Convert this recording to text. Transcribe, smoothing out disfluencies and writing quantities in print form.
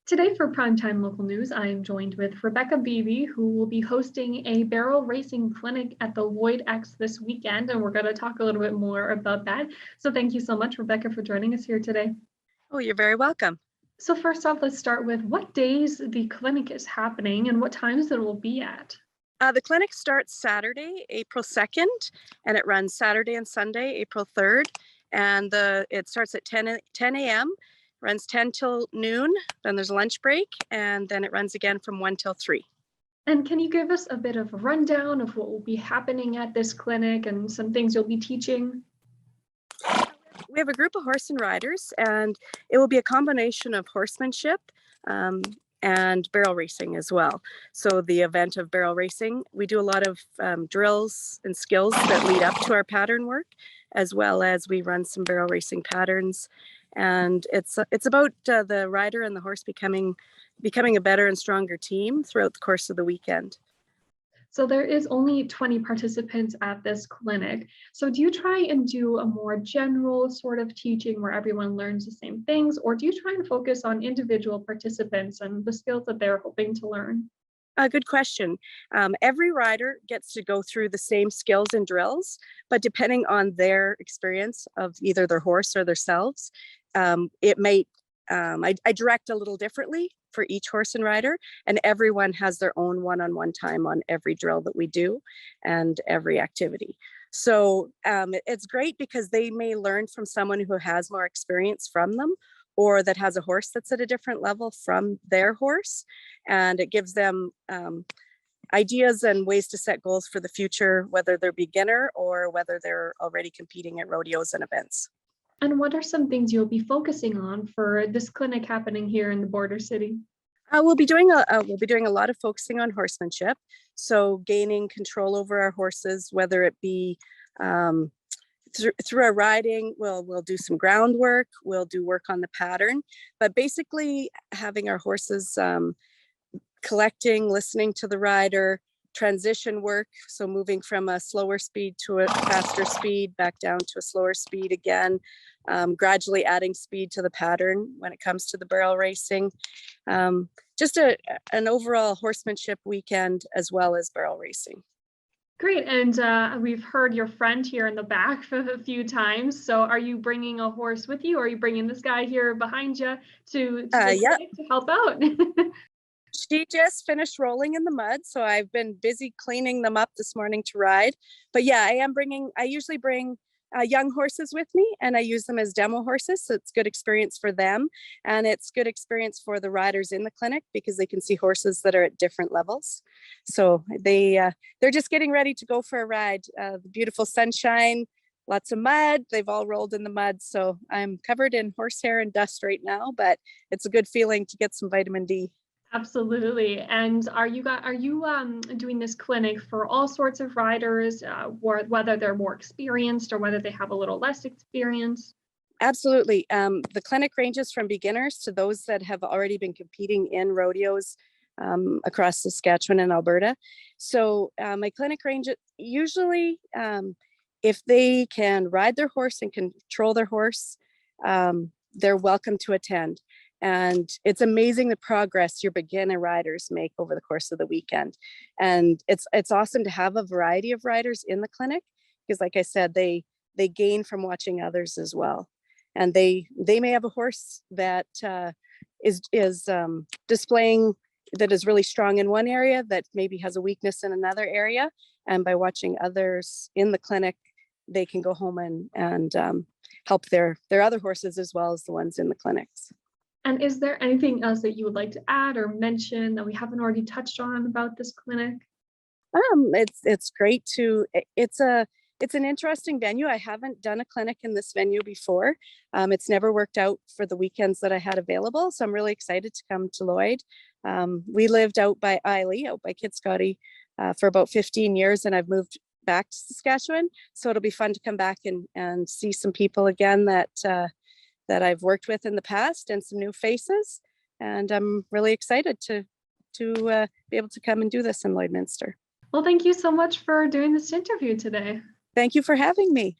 Today for Primetime Local News, I am joined with Rebecca Beebe, who will be hosting a barrel racing clinic at the Lloyd Ex this weekend, and we're going to talk a little bit more about that. So thank you so much, Rebecca, for joining us here today. Oh, you're very welcome. So first off, let's start with what days the clinic is happening and what times it will be at. The clinic starts Saturday, April 2nd, and it runs Saturday and Sunday, April 3rd. And it starts at 10 a.m., runs 10 till noon, then there's a lunch break, and then it runs again from 1 till 3. And can you give us a bit of a rundown of what will be happening at this clinic and some things you'll be teaching? We have a group of horse and riders, and it will be a combination of horsemanship and barrel racing as well. So the event of barrel racing, we do a lot of drills and skills that lead up to our pattern work, as well as we run some barrel racing patterns. And it's about the rider and the horse becoming a better and stronger team throughout the course of the weekend. So there is only 20 participants at this clinic. So do you try and do a more general sort of teaching where everyone learns the same things, or do you try and focus on individual participants and the skills that they're hoping to learn? Good question. Every rider gets to go through the same skills and drills, but depending on their experience of either their horse or themselves, it may I direct a little differently for each horse and rider, and everyone has their own one-on-one time on every drill that we do and every activity. So it's great because they may learn from someone who has more experience from them, or that has a horse that's at a different level from their horse. And it gives them ideas and ways to set goals for the future, whether they're beginner or whether they're already competing at rodeos and events. And what are some things you'll be focusing on for this clinic happening here in the border city? We'll be doing a lot of focusing on horsemanship, so gaining control over our horses, whether it be through our riding. We'll do some groundwork, we'll do work on the pattern, but basically having our horses collecting, listening to the rider, transition work, so moving from a slower speed to a faster speed, back down to a slower speed again, gradually adding speed to the pattern when it comes to the barrel racing. Just an overall horsemanship weekend as well as barrel racing. Great, and we've heard your friend here in the back for a few times. So are you bringing a horse with you, or are you bringing this guy here behind you to help out? She just finished rolling in the mud, so I've been busy cleaning them up this morning to ride. But yeah, I usually bring young horses with me, and I use them as demo horses. So it's good experience for them, and it's good experience for the riders in the clinic because they can see horses that are at different levels. So they're just getting ready to go for a ride. The beautiful sunshine, lots of mud. They've all rolled in the mud, so I'm covered in horsehair and dust right now, but it's a good feeling to get some vitamin D. Absolutely. And are you doing this clinic for all sorts of riders, whether they're more experienced or whether they have a little less experience? Absolutely. The clinic ranges from beginners to those that have already been competing in rodeos across Saskatchewan and Alberta. So my clinic range, usually if they can ride their horse and control their horse, they're welcome to attend. And it's amazing the progress your beginner riders make over the course of the weekend. And it's awesome to have a variety of riders in the clinic because, like I said, they gain from watching others as well. And they may have a horse that is displaying that is really strong in one area that maybe has a weakness in another area. And by watching others in the clinic, they can go home and help their other horses as well as the ones in the clinics. And is there anything else that you would like to add or mention that we haven't already touched on about this clinic? It's great it's an interesting venue. I haven't done a clinic in this venue before. It's never worked out for the weekends that I had available, so I'm really excited to come to Lloyd. We lived out by Eiley, out by Kitscotty, for about 15 years, and I've moved back to Saskatchewan, so it'll be fun to come back and see some people again that I've worked with in the past and some new faces. And I'm really excited to be able to come and do this in Lloydminster. Well, thank you so much for doing this interview today. Thank you for having me.